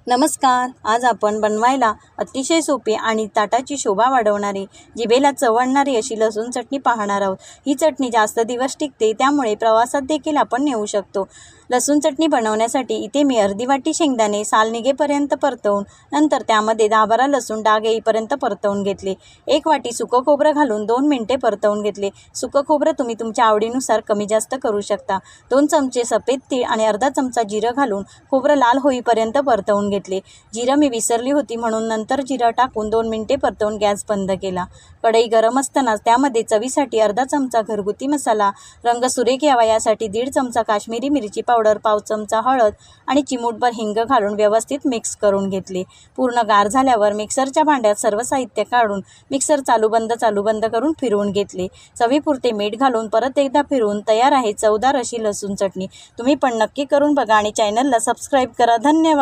नमस्कार. आज आपण बनवायला अतिशय सोपी आणि ताटाची शोभा वाढवणारी, जिभेला चव आणणारी अशी लसूण चटणी पाहणार आहोत. ही चटणी जास्त दिवस टिकते, त्यामुळे प्रवासात देखील आपण नेऊ शकतो. लसूण चटणी बनवण्यासाठी इथे मी अर्धी वाटी शेंगदाणे साल निघेपर्यंत परतवून, नंतर त्यामध्ये 10-12 लसूण डाग येईपर्यंत परतवून घेतले. 1 वाटी सुकं खोबरं घालून 2 मिनिटे परतवून घेतले. सुकं खोबरं तुम्ही तुमच्या आवडीनुसार कमी जास्त करू शकता. 2 चमचे सफेद तीळ आणि अर्धा चमचा जिरं घालून खोबरं लाल होईपर्यंत परतवून घेतले. जिरं मी विसरली होती म्हणून नंतर जिरं टाकून 2 मिनिटे परतवून गॅस बंद केला. कढई गरम असतानाच त्यामध्ये चवीसाठी अर्धा चमचा घरगुती मसाला, रंग सुरेख यावा यासाठी 1.5 चमचा काश्मीरी मिरची पावडर, पाव चमचा हळद आणि चिमूटभर हिंग घालून व्यवस्थित मिक्स करून घेतले. पूर्ण गार झाल्यावर मिक्सरच्या भांड्यात सर्व साहित्य काढून मिक्सर चालू बंद करून फिरवून घेतले. चवीपुरते मीठ घालून परत एकदा फिरवून तयार आहे चवदार अशी लसूण चटणी. तुम्ही पण नक्की करून बघा आणि चॅनलला सबस्क्राईब करा. धन्यवाद.